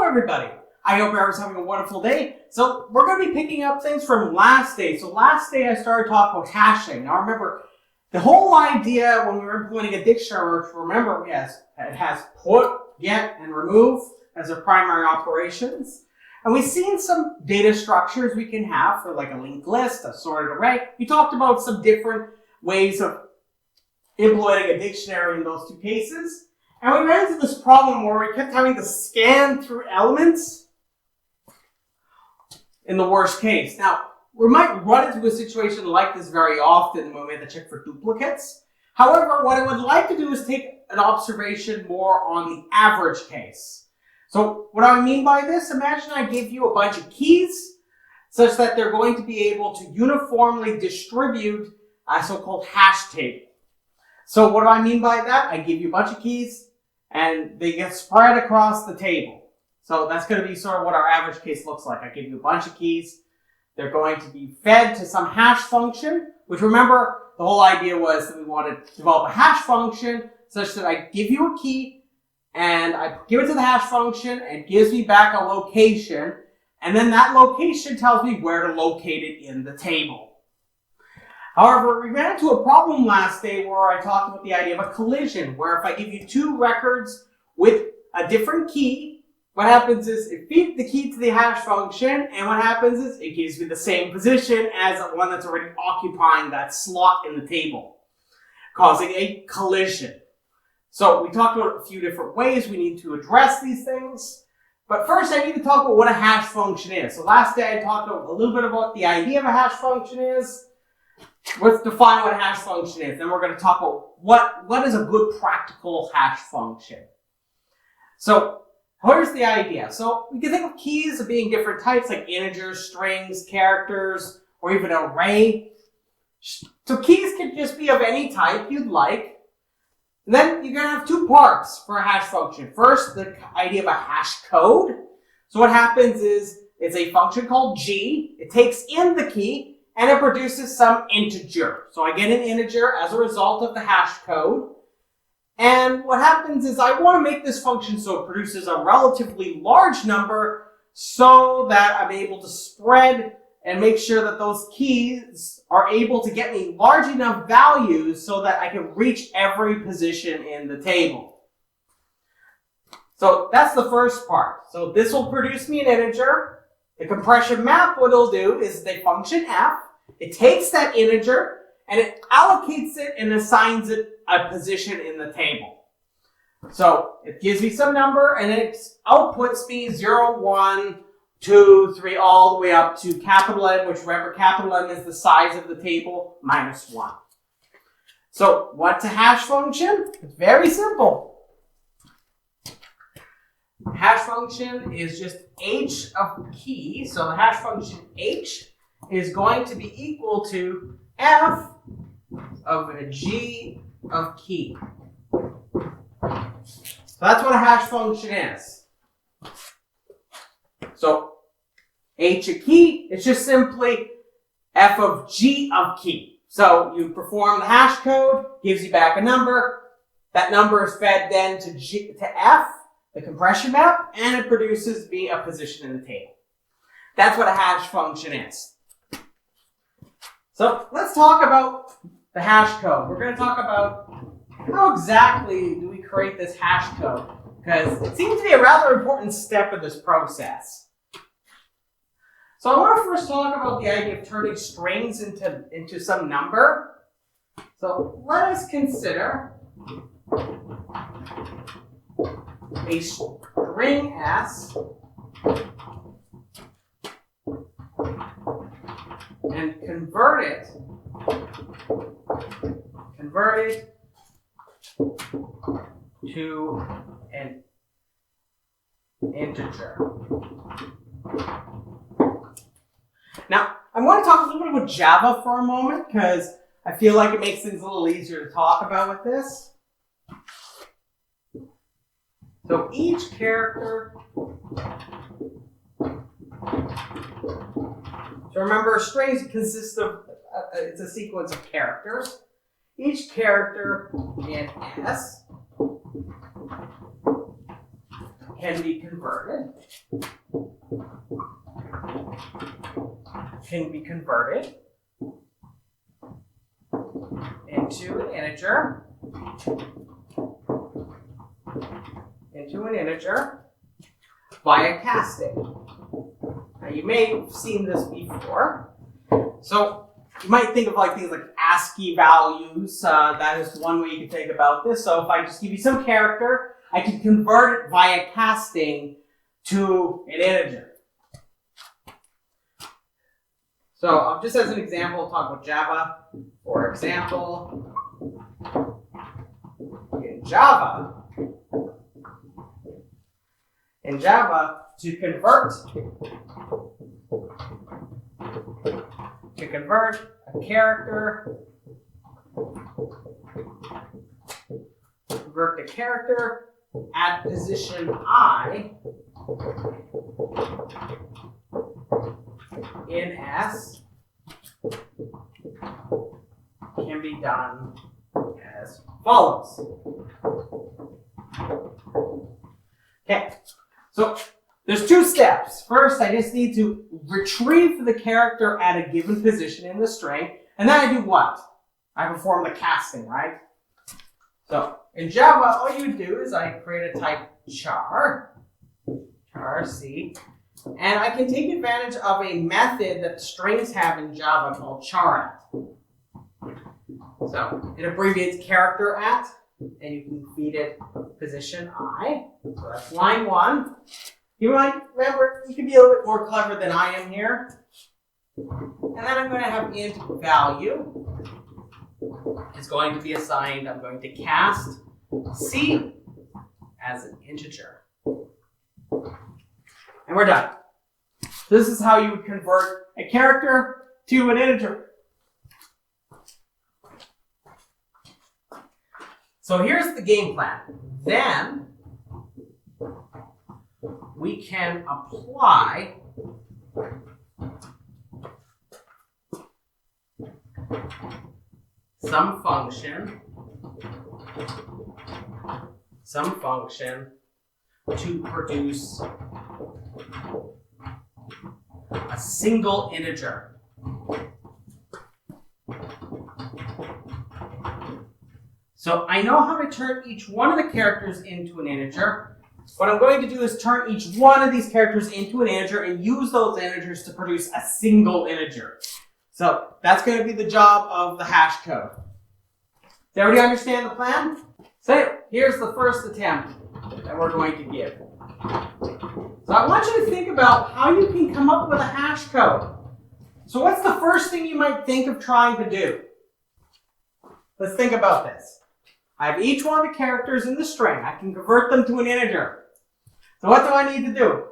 everybody. I hope everyone's having a wonderful day. So we're going to be picking up things from last day. So last day I started talking about hashing. Now remember, the whole idea when we were implementing a dictionary, remember, yes, it has put, get, and remove as our primary operations. And we've seen some data structures we can have for like a linked list, a sorted array. We talked about some different ways of implementing a dictionary in those two cases. And we ran into this problem where we kept having to scan through elements in the worst case. Now, we might run into a situation like this very often when we have to check for duplicates. However, what I would like to do is take an observation more on the average case. So what I mean by this, imagine I give you a bunch of keys such that they're going to be able to uniformly distribute a so-called hash table. So what do I mean by that? I give you a bunch of keys and they get spread across the table. So that's going to be sort of what our average case looks like. I give you a bunch of keys. They're going to be fed to some hash function, which remember, the whole idea was that we wanted to develop a hash function such that I give you a key and I give it to the hash function and it gives me back a location. And then that location tells me where to locate it in the table. However, we ran into a problem last day where I talked about the idea of a collision, where if I give you two records with a different key, what happens is it feeds the key to the hash function, and what happens is it gives me the same position as the one that's already occupying that slot in the table, causing a collision. So we talked about a few different ways we need to address these things. But first I need to talk about what a hash function is. So last day I talked a little bit about the idea of a hash function is. Let's define what a hash function is. Then we're going to talk about what is a good practical hash function. So here's the idea. So we can think of keys as being different types like integers, strings, characters, or even an array. So keys can just be of any type you'd like. And then you're going to have two parts for a hash function. First, the idea of a hash code. So what happens is it's a function called g. It takes in the key and it produces some integer. So I get an integer as a result of the hash code. And what happens is I want to make this function so it produces a relatively large number so that I'm able to spread and make sure that those keys are able to get me large enough values so that I can reach every position in the table. So that's the first part. So this will produce me an integer. The compression map, what it'll do is the function f. It takes that integer and it allocates it and assigns it a position in the table. So it gives me some number and it outputs me 0, 1, 2, 3, all the way up to capital M, which remember capital M is the size of the table, minus 1. So what's a hash function? It's very simple. Hash function is just h of key. So the hash function h is going to be equal to f of a g of key. So that's what a hash function is. So h of key, it's just simply f of g of key. So you perform the hash code, gives you back a number. That number is fed then to f, the compression map, and it produces me a position in the table. That's what a hash function is. So let's talk about the hash code. We're going to talk about how exactly do we create this hash code, because it seems to be a rather important step in this process. So I want to first talk about the idea of turning strings into some number. So let us consider a string s and convert it to an integer. Now, I want to talk a little bit about Java for a moment because I feel like it makes things a little easier to talk about with this. So each character, so remember, strings consist of, it's a sequence of characters. Each character in S can be converted into an integer via casting. Now you may have seen this before. So you might think of like things like ASCII values. That is one way you can think about this. So if I just give you some character, I can convert it via casting to an integer. So just as an example, I'll talk about Java. For example, in Java, to convert a character, at position I in S can be done as follows. Okay, so there's two steps. First, I just need to retrieve the character at a given position in the string, and then I do what? I perform the casting, right? So in Java, all you do is I create a type char C, and I can take advantage of a method that strings have in Java called char@. So it abbreviates character at, and you can feed it position I. So that's line 1. You might remember, you can be a little bit more clever than I am here. And then I'm going to have int value. It's going to be assigned, I'm going to cast C as an integer. And we're done. So this is how you would convert a character to an integer. So here's the game plan. Then we can apply some function to produce a single integer. So I know how to turn each one of the characters into an integer. What I'm going to do is turn each one of these characters into an integer and use those integers to produce a single integer. So that's going to be the job of the hash code. Does everybody understand the plan? So here's the first attempt that we're going to give. So I want you to think about how you can come up with a hash code. So what's the first thing you might think of trying to do? Let's think about this. I have each one of the characters in the string. I can convert them to an integer. So what do I need to do?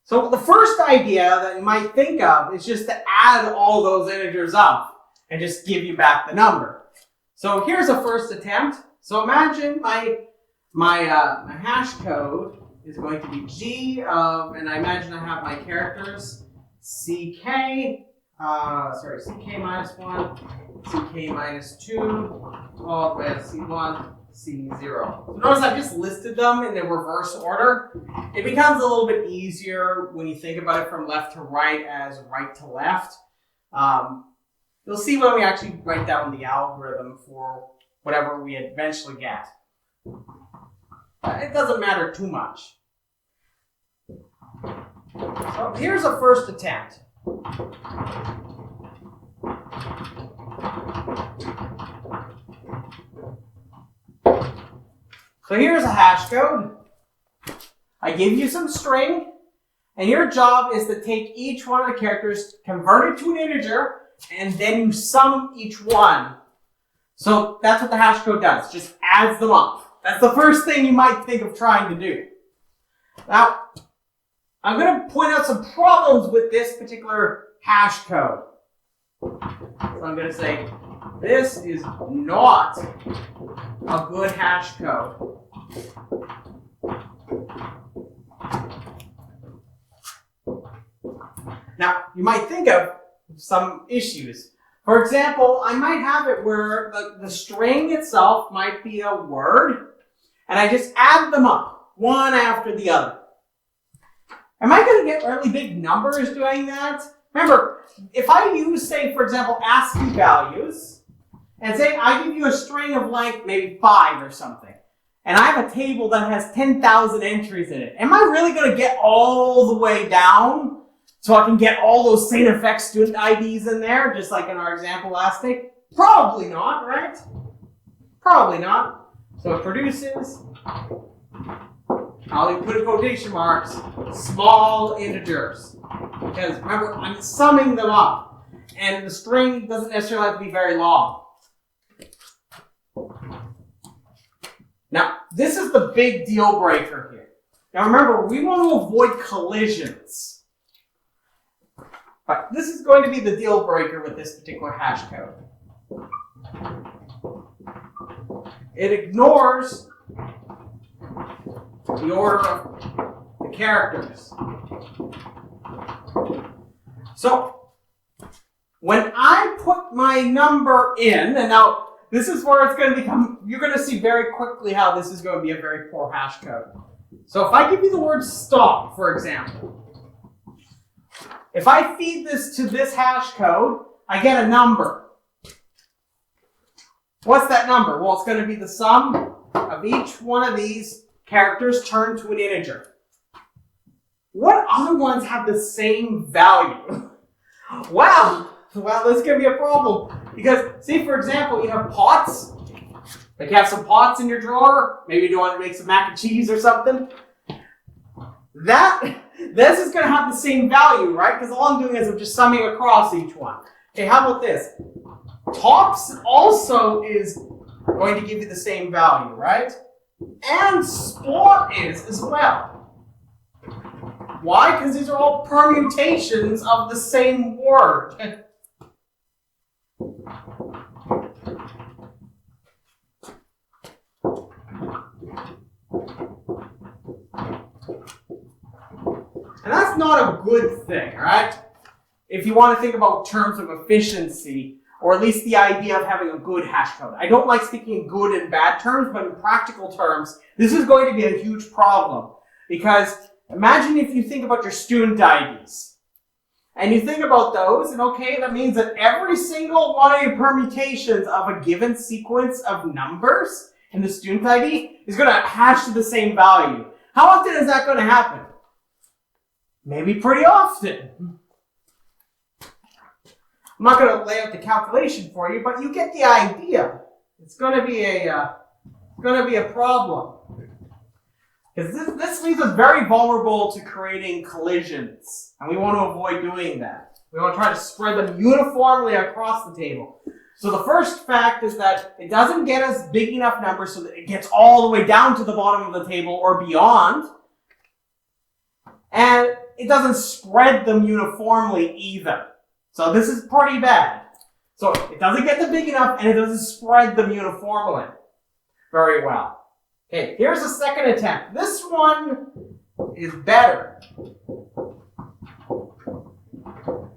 So the first idea that you might think of is just to add all those integers up and just give you back the number. So here's a first attempt. So imagine my hash code is going to be G of, and I imagine I have my characters CK minus 1, CK minus 2, all the way to C1, C0. So notice I've just listed them in the reverse order. It becomes a little bit easier when you think about it from left to right as right to left. You'll see when we actually write down the algorithm for whatever we eventually get. It doesn't matter too much. So here's a first attempt. So here's a hash code. I give you some string, and your job is to take each one of the characters, convert it to an integer, and then you sum each one. So that's what the hash code does, just adds them up. That's the first thing you might think of trying to do. Now, I'm going to point out some problems with this particular hash code. So I'm going to say, this is not a good hash code. Now, you might think of some issues. For example, I might have it where the string itself might be a word, and I just add them up, one after the other. Am I going to get really big numbers doing that? Remember, if I use, say, for example, ASCII values, and say I give you a string of length, maybe 5 or something, and I have a table that has 10,000 entries in it, am I really going to get all the way down so I can get all those same effect student IDs in there, just like in our example last day? Probably not, right? Probably not. So it produces, I'll put in quotation marks, small integers. Because remember, I'm summing them up. And the string doesn't necessarily have to be very long. Now, this is the big deal breaker here. Now remember, we want to avoid collisions. But this is going to be the deal breaker with this particular hash code. It ignores the order of the characters. So, when I put my number in, and now this is where it's going to become, you're going to see very quickly how this is going to be a very poor hash code. So if I give you the word stop, for example, if I feed this to this hash code, I get a number. What's that number? Well, it's going to be the sum of each one of these characters turned to an integer. What other ones have the same value? Wow, this is going to be a problem. Because, see, for example, you have pots. Like you have some pots in your drawer. Maybe you want to make some mac and cheese or something. This is going to have the same value, right? Because all I'm doing is I'm just summing across each one. Okay, how about this? Tops also is going to give you the same value, right? And spot is as well. Why? Because these are all permutations of the same word. And that's not a good thing, right? If you want to think about terms of efficiency, or at least the idea of having a good hash code. I don't like speaking in good and bad terms, but in practical terms, this is going to be a huge problem. Because imagine if you think about your student IDs. And you think about those, and okay, that means that every single one of your permutations of a given sequence of numbers in the student ID is going to hash to the same value. How often is that going to happen? Maybe pretty often. I'm not going to lay out the calculation for you, but you get the idea. It's going to be a problem. Because this leaves us very vulnerable to creating collisions. And we want to avoid doing that. We want to try to spread them uniformly across the table. So the first fact is that it doesn't get us big enough numbers so that it gets all the way down to the bottom of the table or beyond. And it doesn't spread them uniformly either. So this is pretty bad. So it doesn't get them big enough and it doesn't spread them uniformly very well. Okay, here's a second attempt. This one is better.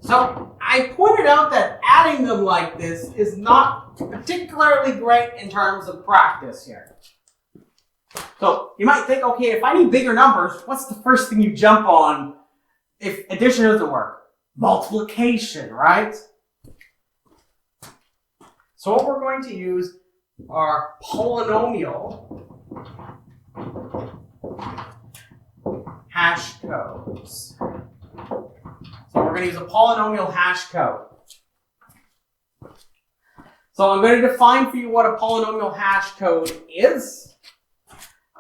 So I pointed out that adding them like this is not particularly great in terms of practice here. So you might think, okay, if I need bigger numbers, what's the first thing you jump on if addition doesn't work? Multiplication, right? So what we're going to use are polynomial hash codes. So we're going to use a polynomial hash code. So I'm going to define for you what a polynomial hash code is.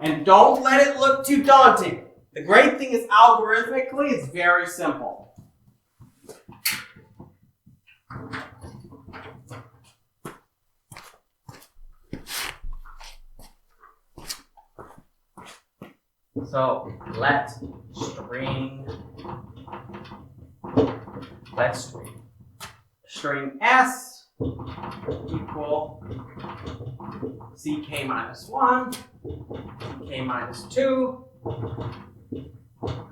And don't let it look too daunting. The great thing is algorithmically, it's very simple. So let string s equal ck minus 1, ck minus 2,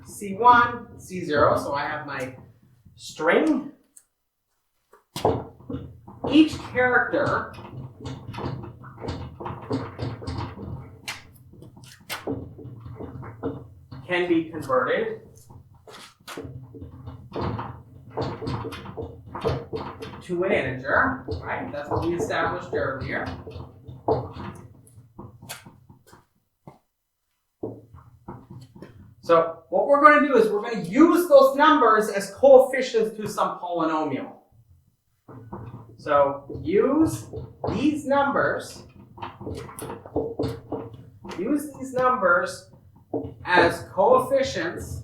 c1, c0. So I have my string. Each character can be converted to an integer, right? That's what we established earlier. So what we're going to do is we're going to use those numbers as coefficients to some polynomial. So use these numbers as coefficients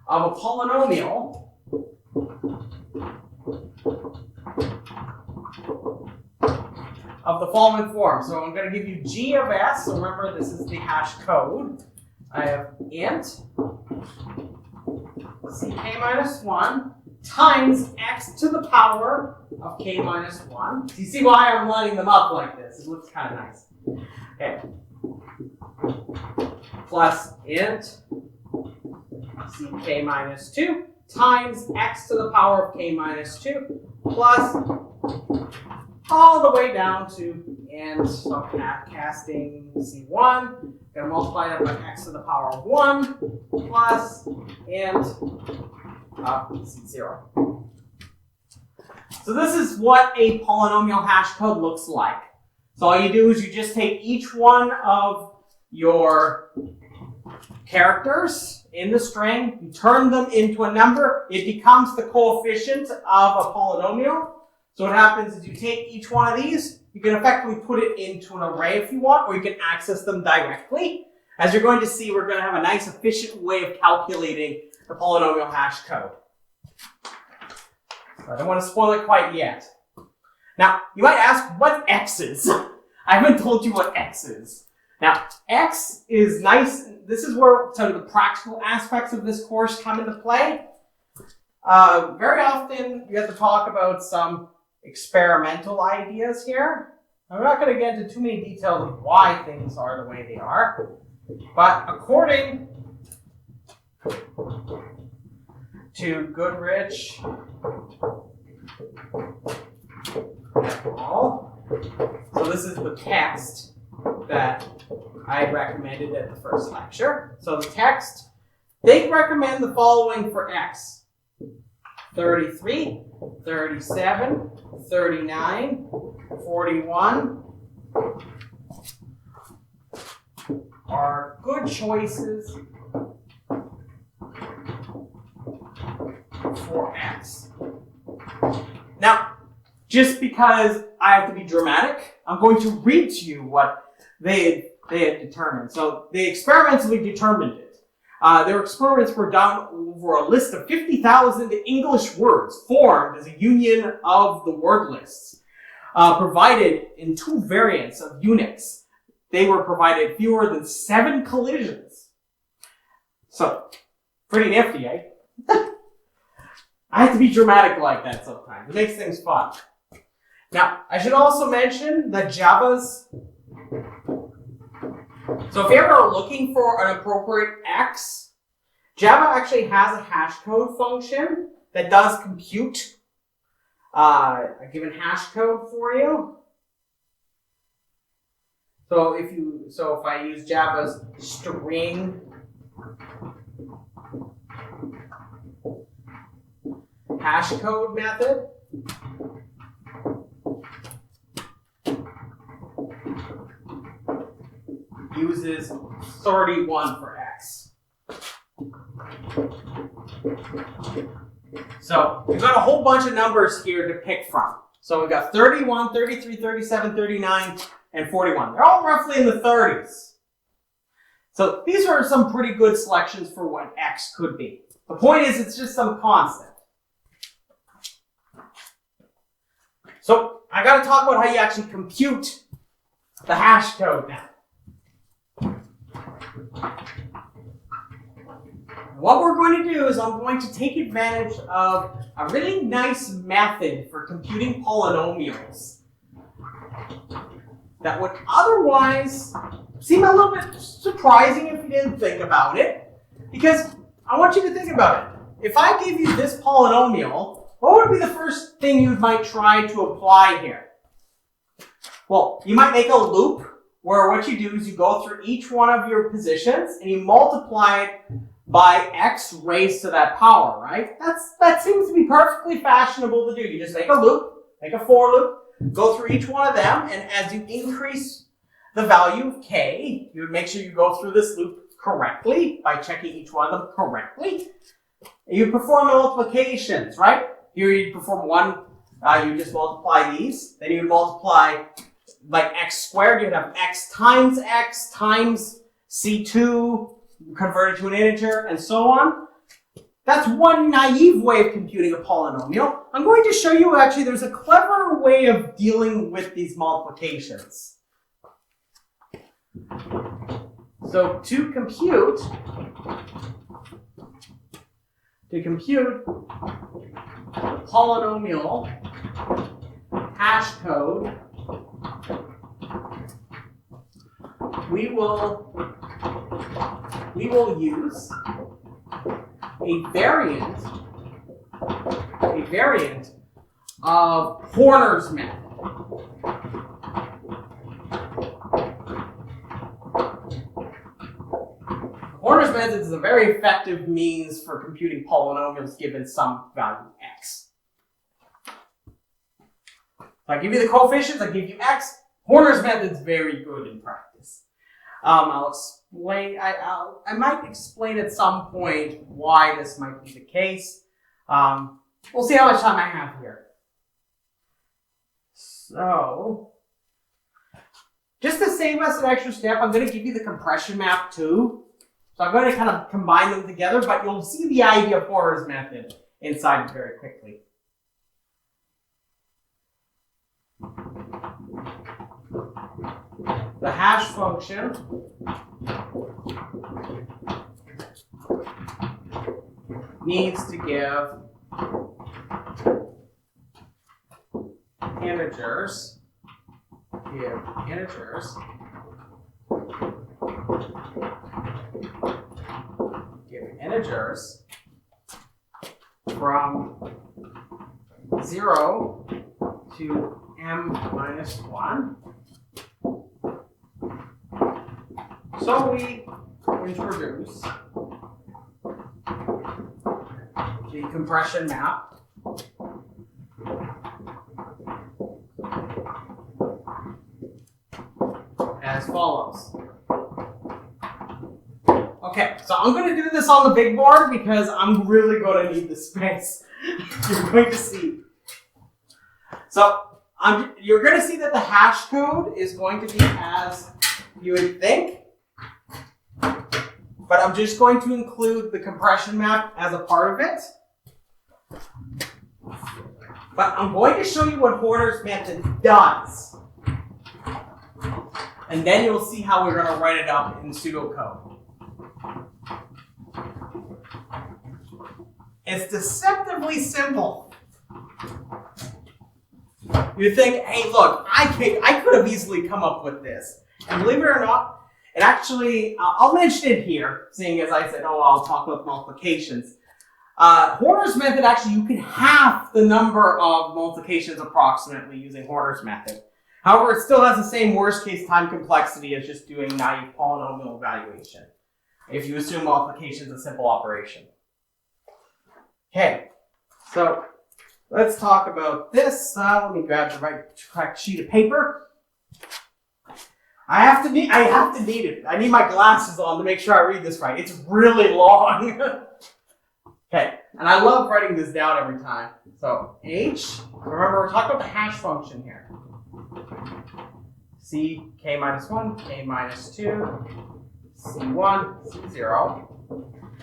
of a polynomial of the following form. So I'm going to give you g of s. So remember, this is the hash code. I have int ck minus 1 times x to the power of k minus 1. Do you see why I'm lining them up like this? It looks kind of nice. Okay. Plus int ck minus 2 times x to the power of k minus 2 plus all the way down to int, so casting c1, going to multiply that by x to the power of 1 plus int c0. So this is what a polynomial hash code looks like. So all you do is you just take each one of your characters in the string, you turn them into a number, it becomes the coefficient of a polynomial. So what happens is you take each one of these, you can effectively put it into an array if you want, or you can access them directly. As you're going to see, we're going to have a nice efficient way of calculating the polynomial hash code. So I don't want to spoil it quite yet. Now, you might ask what x is. I haven't told you what x is. Now, x is nice. This is where some of the practical aspects of this course come into play. Very often, you have to talk about some experimental ideas here. I'm not going to get into too many details of why things are the way they are. But according to Goodrich et al., so this is the text that I recommended at the first lecture. So the text, they recommend the following for x. 33, 37, 39, 41 are good choices for x. Now, just because I have to be dramatic, I'm going to read to you what they had determined. So they experimentally determined it. Their experiments were done over a list of 50,000 English words formed as a union of the word lists, provided in two variants of Unix. They were provided fewer than 7 collisions. So, pretty nifty, eh? I have to be dramatic like that sometimes. It makes things fun. Now, I should also mention that Java's... So if you're ever looking for an appropriate x, Java actually has a hash code function that does compute a given hash code for you. So if I use Java's string hash code method, uses 31 for x. So we've got a whole bunch of numbers here to pick from. So we've got 31, 33, 37, 39, and 41. They're all roughly in the 30s. So these are some pretty good selections for what x could be. The point is, it's just some constant. So I got to talk about how you actually compute the hash code now. What we're going to do is I'm going to take advantage of a really nice method for computing polynomials that would otherwise seem a little bit surprising if you didn't think about it. Because I want you to think about it. If I give you this polynomial, what would be the first thing you might try to apply here? Well, you might make a loop where what you do is you go through each one of your positions and you multiply it by x raised to that power, right? That seems to be perfectly fashionable to do. You just make a loop, make a for loop, go through each one of them, and as you increase the value of k, you would make sure you go through this loop correctly by checking each one of them correctly. You perform the multiplications, right? Here you perform one, you just multiply these, then you would multiply like x squared, you'd have x times c2 converted to an integer, and so on. That's one naive way of computing a polynomial. I'm going to show you actually there's a clever way of dealing with these multiplications. So to compute the polynomial hash code, we will use a variant of Horner's method. Horner's method is a very effective means for computing polynomials given some value x. So I give you the coefficients, I give you x. Horner's method is very good in practice. I'll explain. I might explain at some point why this might be the case. We'll see how much time I have here. So, just to save us an extra step, I'm going to give you the compression map too. So I'm going to kind of combine them together, but you'll see the idea of Horner's method inside very quickly. The hash function needs to give integers, from 0 to m minus 1. So we introduce the compression map as follows. Okay, so I'm going to do this on the big board because I'm really going to need the space. You're going to see. So you're going to see that the hash code is going to be as you would think. But I'm just going to include the compression map as a part of it. But I'm going to show you what Horner's method does. And then you'll see how we're going to write it up in pseudocode. It's deceptively simple. You think, hey, look, I could have easily come up with this. And believe it or not, and actually, I'll mention it here, seeing as I said, I'll talk about multiplications. Horner's method, actually, you can half the number of multiplications approximately using Horner's method. However, it still has the same worst-case time complexity as just doing naive polynomial evaluation, if you assume multiplication is a simple operation. Okay, so let's talk about this. Let me grab the correct sheet of paper. I have to need it. I need my glasses on to make sure I read this right. It's really long. Okay, and I love writing this down every time. So h, remember we're talking about the hash function here. C, k minus 1, k minus 2, c1, c0.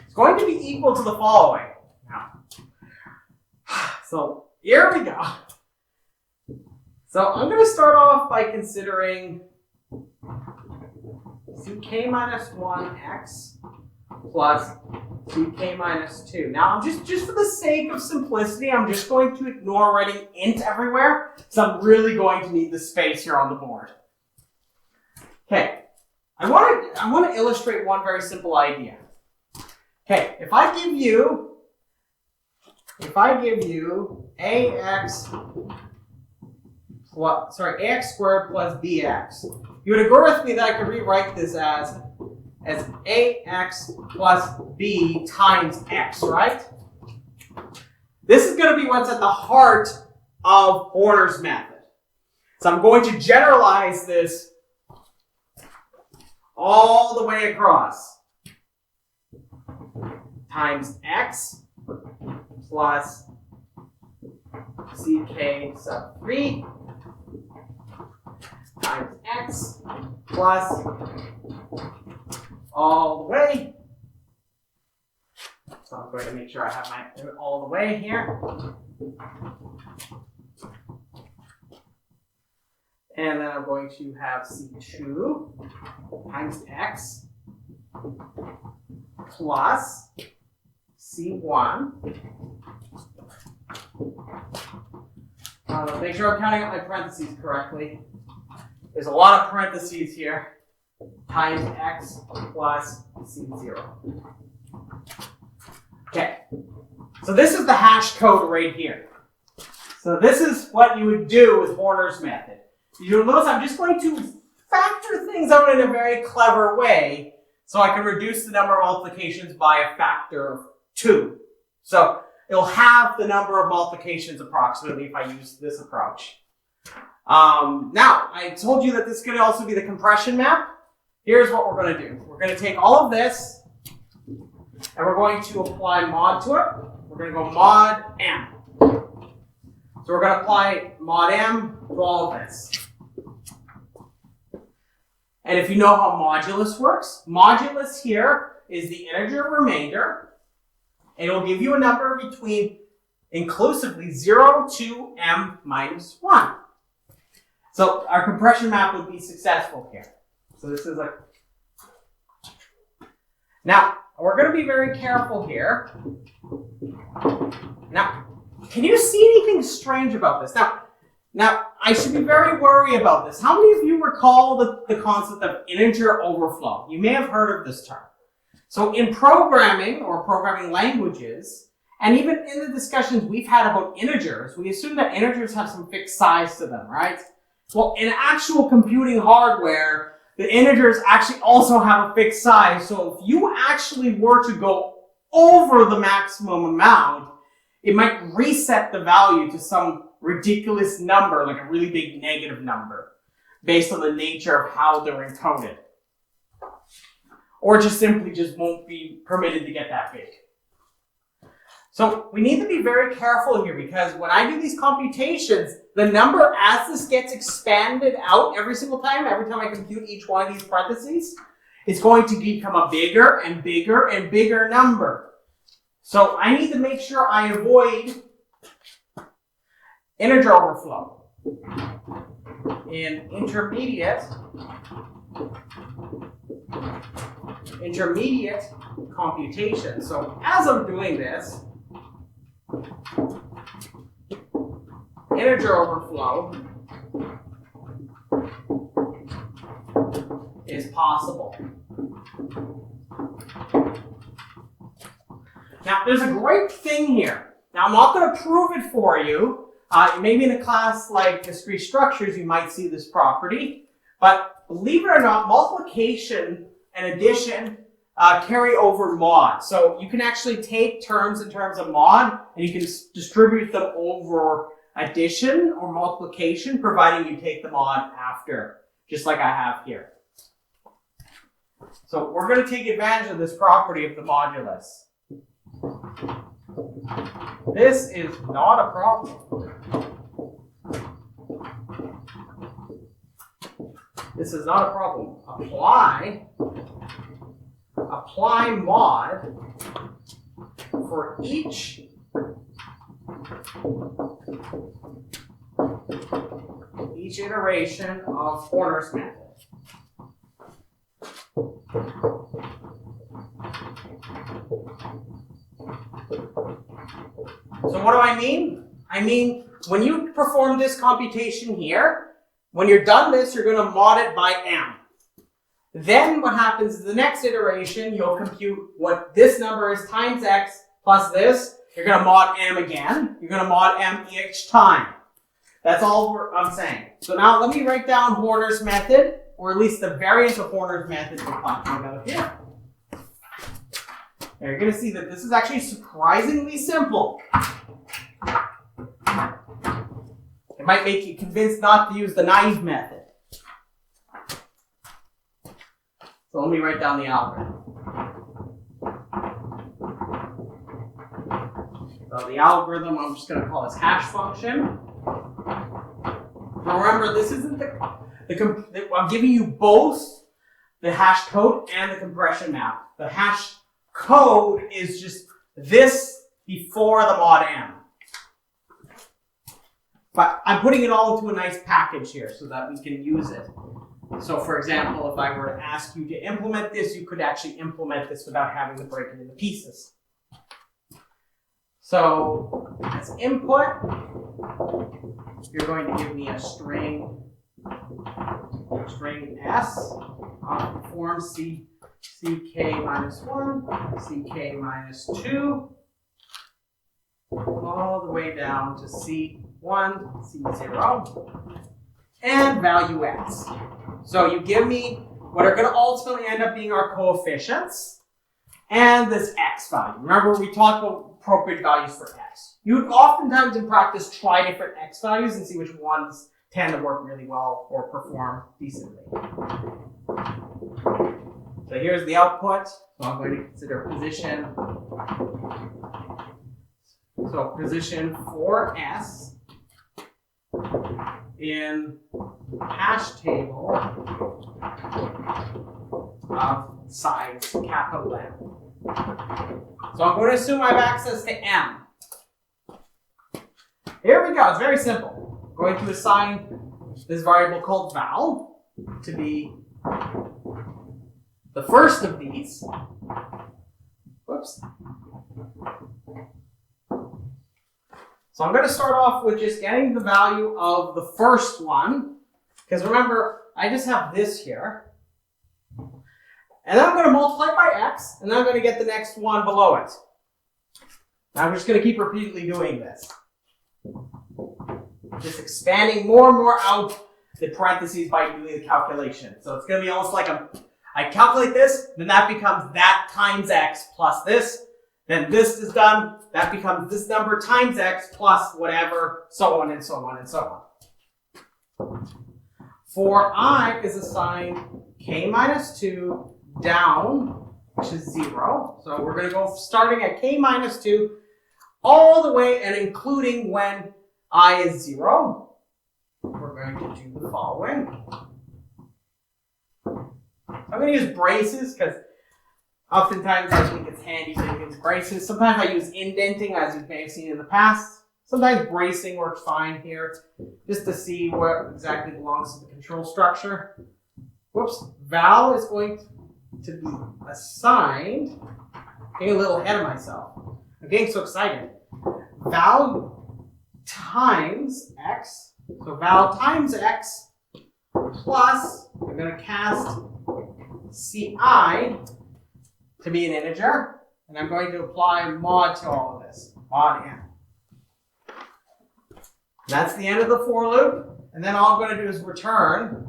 It's going to be equal to the following. Now, so here we go. So I'm going to start off by considering ck minus 1x plus ck minus 2. Now, I'm just for the sake of simplicity, I'm just going to ignore writing int everywhere, so I'm really going to need the space here on the board. Okay, I want to illustrate one very simple idea. Okay, if I give you ax ax squared plus bx. You would agree with me that I could rewrite this as ax plus b times x, right? This is going to be what's at the heart of Horner's method. So I'm going to generalize this all the way across. Times x plus ck sub 3 times x plus all the way. So I'm going to make sure I have my all the way here. And then I'm going to have c2 times x plus c1. Make sure I'm counting out my parentheses correctly. There's a lot of parentheses here. Times x plus c0. Okay, so this is the hash code right here. So this is what you would do with Horner's method. You'll notice I'm just going to factor things out in a very clever way so I can reduce the number of multiplications by a factor of 2. So it'll have the number of multiplications approximately if I use this approach. Now, I told you that this could also be the compression map. Here's what we're going to do. We're going to take all of this and we're going to apply mod to it. We're going to go mod m. So we're going to apply mod m to all of this. And if you know how modulus works, modulus here is the integer remainder. And it will give you a number between inclusively 0 to m minus 1. So our compression map would be successful here. So this is like... Now, we're going to be very careful here. Now, can you see anything strange about this? Now, I should be very worried about this. How many of you recall the concept of integer overflow? You may have heard of this term. So in programming or programming languages, and even in the discussions we've had about integers, we assume that integers have some fixed size to them, right? Well, in actual computing hardware, the integers actually also have a fixed size. So if you actually were to go over the maximum amount, it might reset the value to some ridiculous number, like a really big negative number, based on the nature of how they're encoded. Or just simply won't be permitted to get that big. So we need to be very careful here because when I do these computations, the number as this gets expanded out every single time, every time I compute each one of these parentheses, is going to become a bigger and bigger and bigger number. So I need to make sure I avoid integer overflow in intermediate computation. So as I'm doing this, integer overflow is possible. Now, there's a great thing here. Now, I'm not going to prove it for you. Maybe in a class like discrete structures, you might see this property. But believe it or not, multiplication and addition carry over mod. So you can actually take terms in terms of mod, and you can distribute them over addition or multiplication, providing you take the mod after, just like I have here. So we're going to take advantage of this property of the modulus. This is not a problem. This is not a problem. Apply mod for each iteration of Horner's method. So what do I mean? I mean, when you perform this computation here, when you're done this, you're going to mod it by m. Then what happens is the next iteration, you'll compute what this number is times x plus this. You're going to mod m again. You're going to mod m each time. That's all I'm saying. So now let me write down Horner's method, or at least the variant of Horner's method we're talking about here. Now you're going to see that this is actually surprisingly simple. It might make you convinced not to use the naive method. So let me write down the algorithm. So the algorithm, I'm just going to call this hash function. Remember, this isn't I'm giving you both the hash code and the compression map. The hash code is just this before the mod m. But I'm putting it all into a nice package here so that we can use it. So for example, if I were to ask you to implement this, you could actually implement this without having to break it into pieces. So as input, you're going to give me a string s on the form ck minus 1, ck minus 2, all the way down to c1, c0, and value x. So you give me what are going to ultimately end up being our coefficients and this x value. Remember, we talked about appropriate values for x. You would oftentimes in practice try different x values and see which ones tend to work really well or perform decently. So here's the output. So I'm going to consider position. So position for s in hash table of size capital M. So I'm going to assume I have access to M. Here we go. It's very simple. I'm going to assign this variable called val to be the first of these. Whoops. So I'm going to start off with just getting the value of the first one. Because remember, I just have this here. And then I'm going to multiply by x, and then I'm going to get the next one below it. Now I'm just going to keep repeatedly doing this. Just expanding more and more out the parentheses by doing the calculation. So it's going to be almost like I calculate this, then that becomes that times x plus this. Then this is done, that becomes this number times x plus whatever, so on and so on and so on. For I is assigned k minus 2 down to 0. So we're going to go starting at k minus 2 all the way and including when I is 0. We're going to do the following. I'm going to use braces because oftentimes I think it's handy to use braces. Sometimes I use indenting, as you may have seen in the past. Sometimes bracing works fine here, just to see what exactly belongs to the control structure. Whoops. Val is going to be assigned. Getting a little ahead of myself. I'm getting so excited. Val times x. So val times x plus, I'm going to cast ci to be an integer, and I'm going to apply mod to all of this, mod n. That's the end of the for loop, and then all I'm going to do is return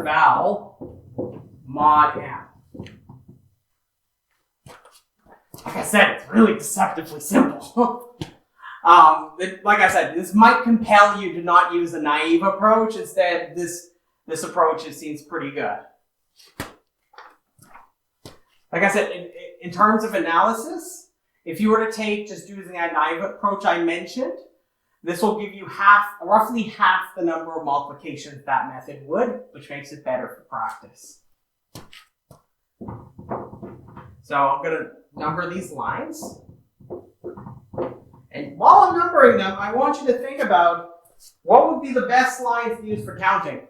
val mod n. Like I said, it's really deceptively simple. Like I said, this might compel you to not use a naive approach. Instead, this approach seems pretty good. Like I said, in terms of analysis, if you were to take just using that naive approach I mentioned, this will give you roughly half the number of multiplications that method would, which makes it better for practice. So I'm going to number these lines. And while I'm numbering them, I want you to think about what would be the best lines to use for counting.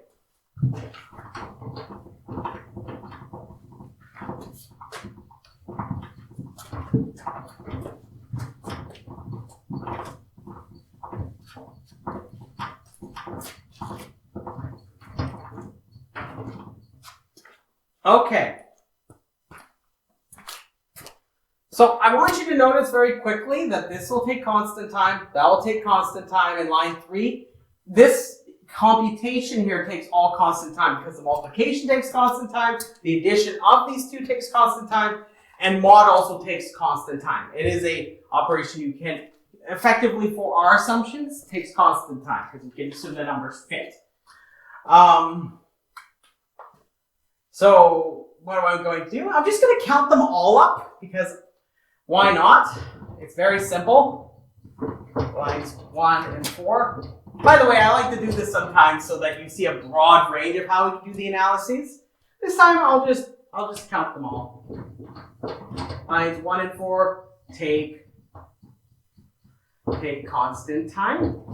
Okay. So I want you to notice very quickly that this will take constant time, that will take constant time in line 3. This computation here takes all constant time because the multiplication takes constant time, the addition of these two takes constant time, and mod also takes constant time. It is a operation you can effectively, for our assumptions, takes constant time because you can assume the numbers fit. So what am I going to do? I'm just going to count them all up because why not? It's very simple. Lines 1 and 4. By the way, I like to do this sometimes so that you see a broad range of how we do the analyses. This time I'll just count them all. Lines 1 and 4 take constant time.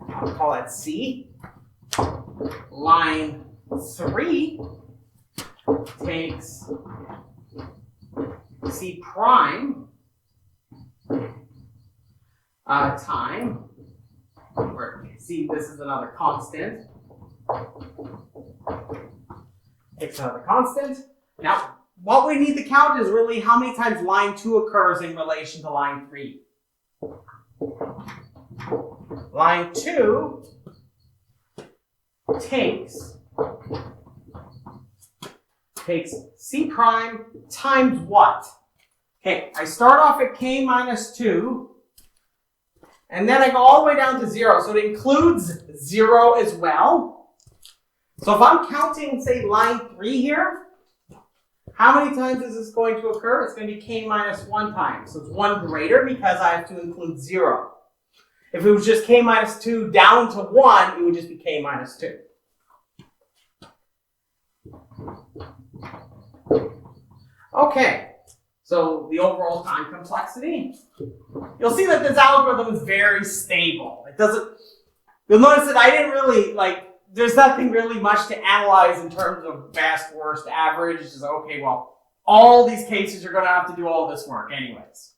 I'll call that C. Line 3 takes C prime time. Or C, this is another constant. Takes another constant. Now, what we need to count is really how many times line 2 occurs in relation to line 3. Line 2 takes C prime times what? Okay, I start off at K minus 2, and then I go all the way down to 0, so it includes 0 as well. So if I'm counting, say, line 3 here, how many times is this going to occur? It's going to be K minus 1 times, so it's 1 greater because I have to include 0. If it was just K minus 2 down to 1, it would just be K minus 2. Okay, so the overall time complexity. You'll see that this algorithm is very stable. It doesn't, you'll notice that I didn't really, there's nothing really much to analyze in terms of best, worst, average. It's just, okay, well, all these cases you're going to have to do all this work anyways.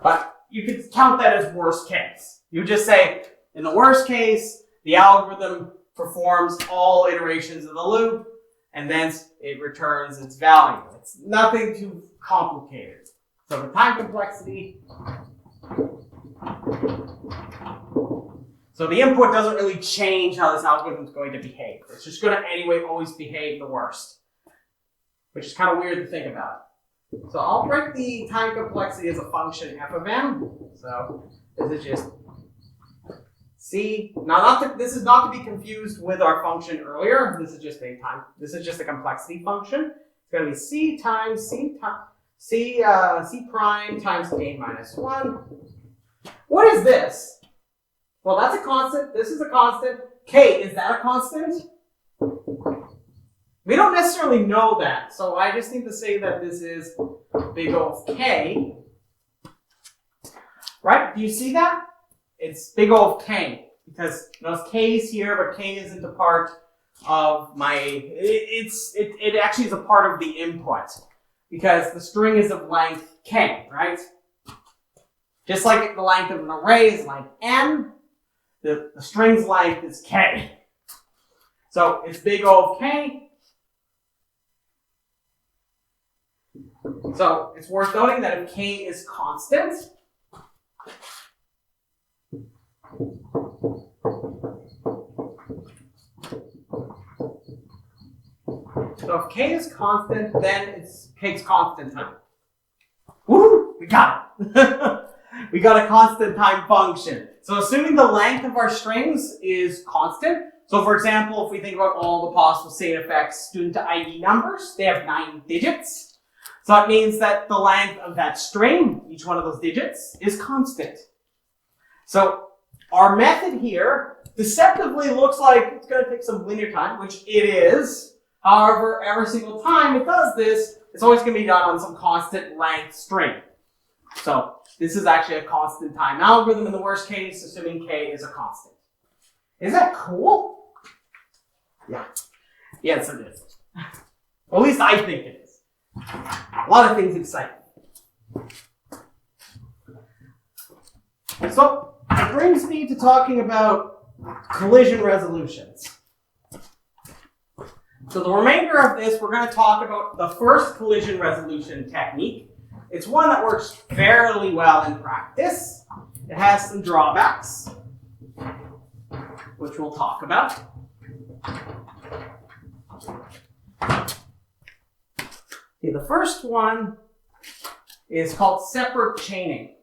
But you could count that as worst case. You just say, in the worst case, the algorithm performs all iterations of the loop, and then it returns its value. It's nothing too complicated. So the time complexity. So the input doesn't really change how this algorithm is going to behave. It's just going to anyway always behave the worst, which is kind of weird to think about. So I'll break the time complexity as a function f of n. So this is just C. Now, this is not to be confused with our function earlier. This is just a time. This is just a complexity function. It's going to be C times C prime times K minus 1. What is this? Well, that's a constant. This is a constant. K, is that a constant? We don't necessarily know that, so I just need to say that this is big O of K. Right? Do you see that? It's big O of K, because notice K is here, but K isn't a part of my, it actually is a part of the input, because the string is of length K, right? Just like the length of an array is length n, the string's length is K. So it's big O of K. So it's worth noting that if K is constant, so if K is constant, then it's K's constant time. Woo! We got it. We got a constant time function. So assuming the length of our strings is constant, so for example, if we think about all the possible state effects student to ID numbers, they have 9 digits. So that means that the length of that string, each one of those digits, is constant. So our method here deceptively looks like it's going to take some linear time, which it is. However, every single time it does this, it's always going to be done on some constant length string. So this is actually a constant time algorithm in the worst case, assuming K is a constant. Is that cool? Yeah. Yes, it is. Well, at least I think it is. A lot of things excite me. So it brings me to talking about collision resolutions. So the remainder of this, we're going to talk about the first collision resolution technique. It's one that works fairly well in practice. It has some drawbacks, which we'll talk about. Okay, the first one is called separate chaining.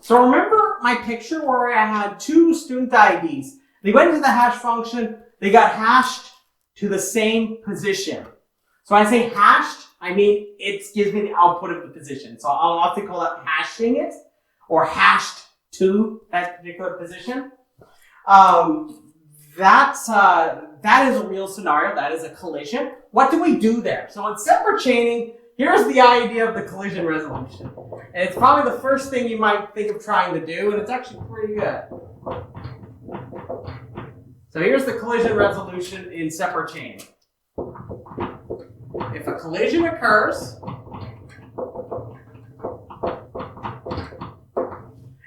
So remember my picture where I had two student IDs. They went into the hash function, they got hashed to the same position. So when I say hashed, I mean it gives me the output of the position. So I'll often call it hashing it, or hashed to that particular position. That is a real scenario, that is a collision. What do we do there? So in separate chaining, here's the idea of the collision resolution. And it's probably the first thing you might think of trying to do, and it's actually pretty good. So here's the collision resolution in separate chaining. If a collision occurs,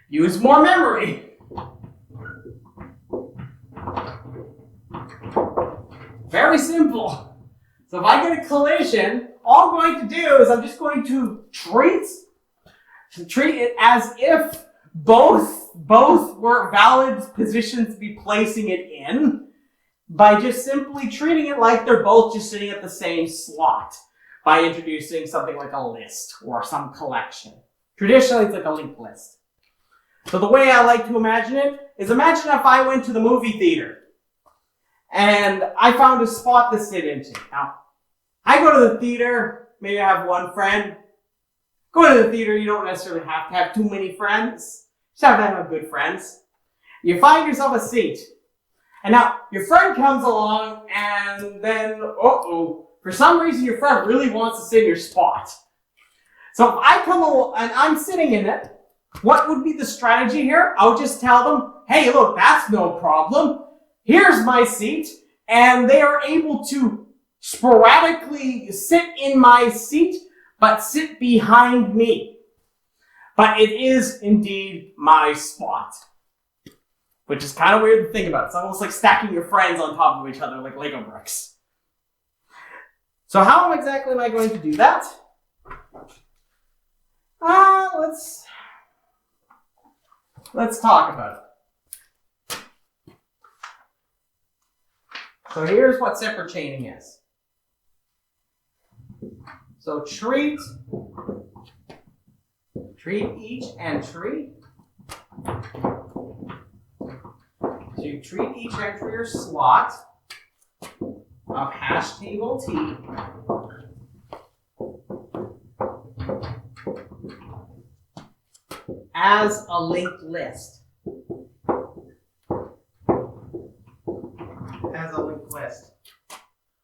use more memory. Very simple. So if I get a collision, all I'm going to do is I'm just going to treat it as if both were valid positions to be placing it in, by just simply treating it like they're both just sitting at the same slot by introducing something like a list or some collection. Traditionally, it's like a linked list. So the way I like to imagine it is, imagine if I went to the movie theater and I found a spot to sit into. Now, I go to the theater, maybe I have one friend. Go to the theater, you don't necessarily have to have too many friends. You just have to have good friends. You find yourself a seat. And now, your friend comes along and then, for some reason your friend really wants to sit in your spot. So if I come along and I'm sitting in it, what would be the strategy here? I would just tell them, hey, look, that's no problem. Here's my seat. And they are able to sporadically sit in my seat, but sit behind me. But it is indeed my spot. Which is kind of weird to think about. It's almost like stacking your friends on top of each other like Lego bricks. So how exactly am I going to do that? Let's talk about it. So here's what separate chaining is. So treat each entry. So you treat each entry or slot of hash table T as a linked list. As a linked list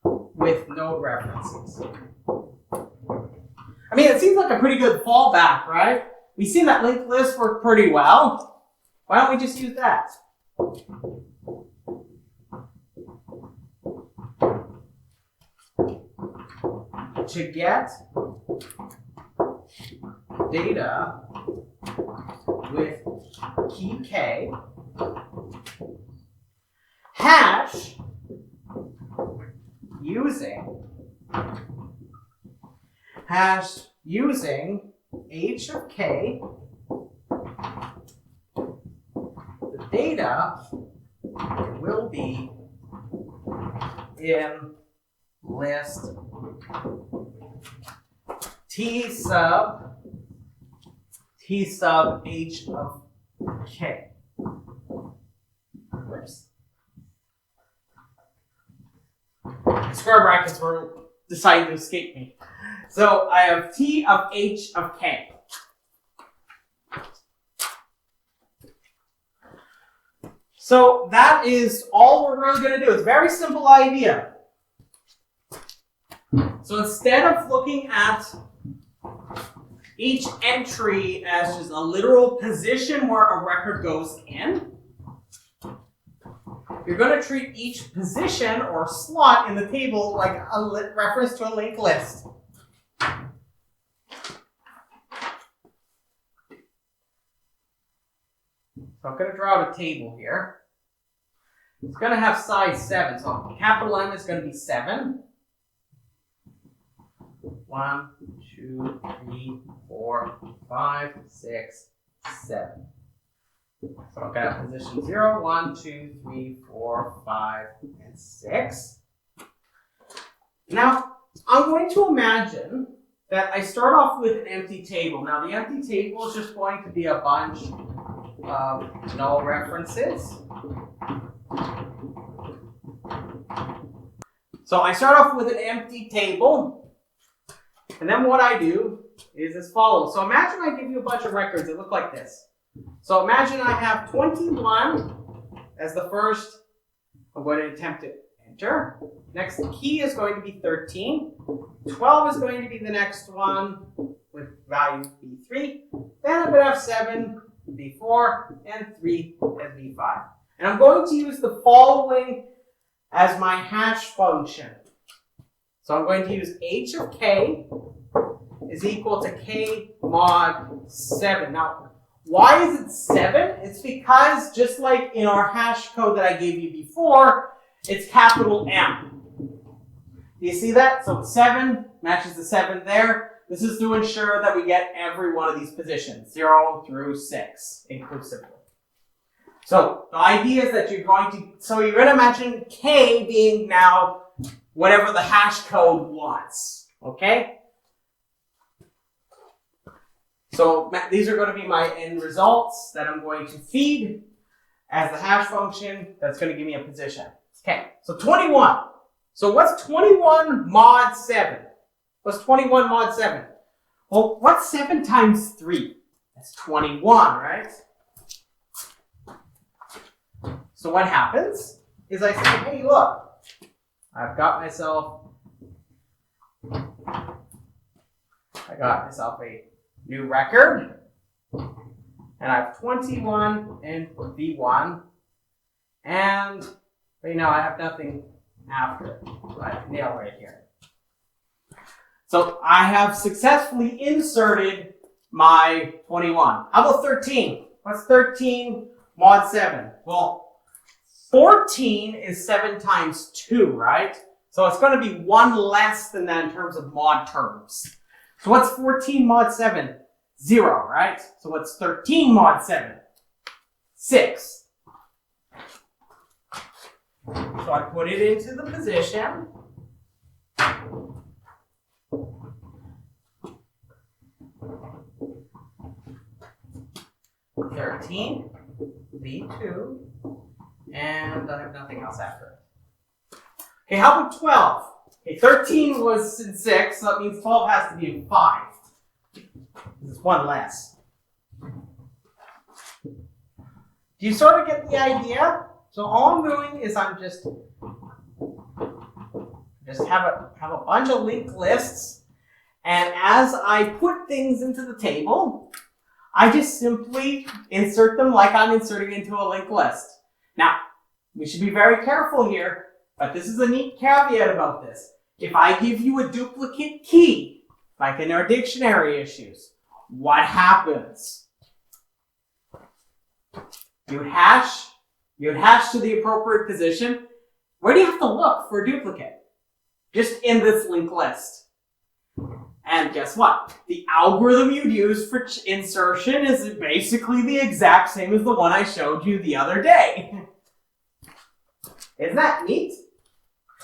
with node references. I mean, it seems like a pretty good fallback, right? We've seen that linked list work pretty well. Why don't we just use that? To get data with key K, hash using h of k, the data will be in list T sub h of k. Whoops. Square brackets were deciding to escape me. So I have T of h of k. So that is all we're really going to do. It's a very simple idea. So instead of looking at each entry as just a literal position where a record goes in, you're going to treat each position or slot in the table like a reference to a linked list. So I'm going to draw out a table here. It's going to have size 7. So capital M is going to be 7. 1, 2, 3, 4, 5, 6, 7. So I've got position 0, 1, 2, 3, 4, 5, and 6. Now, I'm going to imagine that I start off with an empty table. Now, the empty table is just going to be a bunch of null references. So I start off with an empty table, and then what I do is as follows. So imagine I give you a bunch of records that look like this. So imagine I have 21 as the first. I'm going to attempt to enter. Next key is going to be 13. 12 is going to be the next one with value B3. Then I'm going to have 7, B4, and 3 as B5. And I'm going to use the following as my hash function. So I'm going to use h of k is equal to k mod 7. Now, why is it 7? It's because just like in our hash code that I gave you before, it's capital M. Do you see that? So 7 matches the 7 there. This is to ensure that we get every one of these positions, 0 through 6, inclusively. So the idea is that you're going to imagine K being now whatever the hash code wants, okay? So these are going to be my end results that I'm going to feed as the hash function that's going to give me a position. Okay, so 21. So what's 21 mod 7? What's 21 mod 7? Well, what's 7 times 3? That's 21, right? So what happens is I say, hey, look, I've got myself a new record, and I have 21 in V1, and I have nothing after it. So I have nail right here. So I have successfully inserted my 21. How about 13? What's 13 mod 7? Well, 14 is 7 times 2, right? So it's going to be 1 less than that in terms of mod terms. So what's 14 mod 7? 0, right? So what's 13 mod 7? 6. So I put it into the position. $13, V2, and I have nothing else after it. Okay, how about 12? Okay, 13 was in 6, so that means 12 has to be in 5. It's 1 less. Do you sort of get the idea? So all I'm doing is I'm just have a bunch of linked lists, and as I put things into the table, I just simply insert them like I'm inserting into a linked list. Now, we should be very careful here, but this is a neat caveat about this. If I give you a duplicate key, like in our dictionary issues, what happens? You hash to the appropriate position. Where do you have to look for a duplicate? Just in this linked list. And guess what? The algorithm you'd use for insertion is basically the exact same as the one I showed you the other day. Isn't that neat?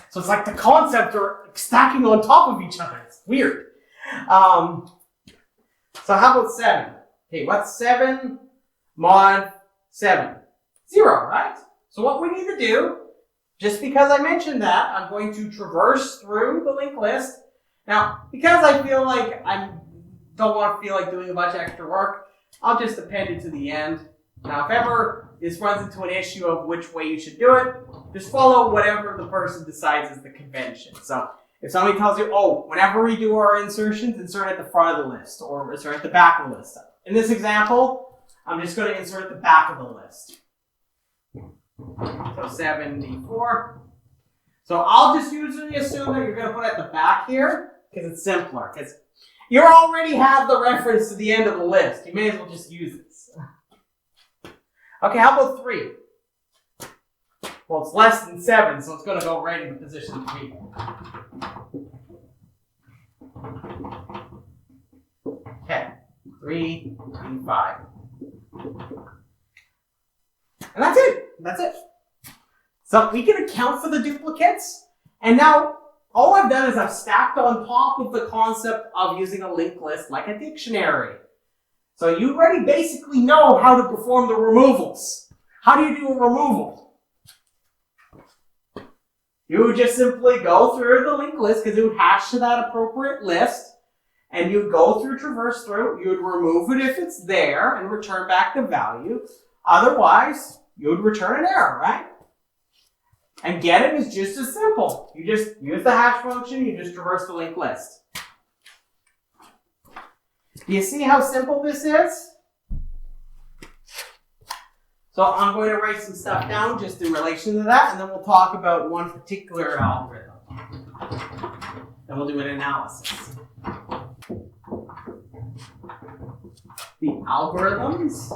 So it's like the concepts are stacking on top of each other. It's weird. So how about 7? Okay, what's 7 mod 7? 0, right? So what we need to do, just because I mentioned that, I'm going to traverse through the linked list. Now, because I feel like I don't want to feel like doing a bunch of extra work, I'll just append it to the end. Now, if ever this runs into an issue of which way you should do it, just follow whatever the person decides is the convention. So if somebody tells you, oh, whenever we do our insertions, insert at the front of the list or insert at the back of the list. In this example, I'm just going to insert at the back of the list. So 74. So I'll just usually assume that you're going to put it at the back here because it's simpler. Because you already have the reference to the end of the list. You may as well just use this. Okay, how about 3? Well, it's less than 7, so it's going to go right into position 3. Okay, 3 and 5. And that's it. That's it. So we can account for the duplicates. And now all I've done is I've stacked on top of the concept of using a linked list like a dictionary. So you already basically know how to perform the removals. How do you do a removal? You would just simply go through the linked list because it would hash to that appropriate list. And you'd go through, traverse through. You would remove it if it's there and return back the value. Otherwise, you would return an error, right? And getting is just as simple. You just use the hash function, you just traverse the linked list. Do you see how simple this is? So I'm going to write some stuff down just in relation to that, and then we'll talk about one particular algorithm. Then we'll do an analysis. The algorithms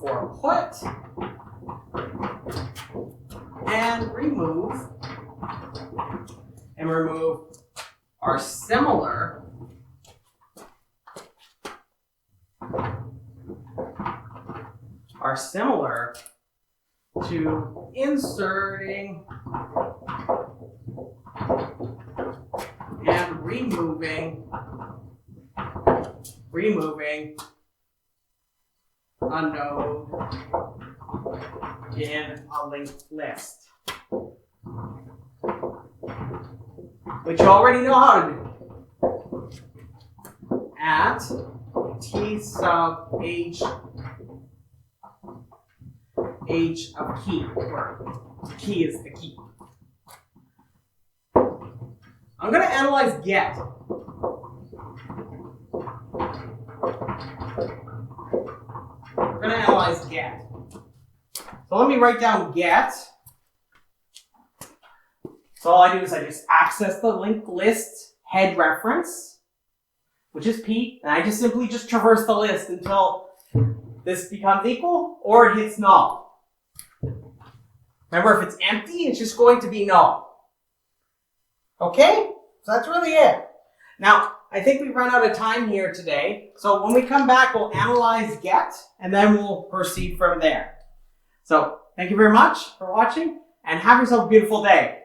for put and remove are similar to inserting and removing a node in a linked list, which you already know how to do. At T sub H of key, where key is the key. I'm going to analyze get. We're going to analyze get. So let me write down get. So all I do is I just access the linked list head reference, which is P, and I just simply just traverse the list until this becomes equal or it hits null. Remember, if it's empty, it's just going to be null. Okay? So that's really it. Now, I think we've run out of time here today. So when we come back, we'll analyze get, and then we'll proceed from there. So thank you very much for watching, and have yourself a beautiful day.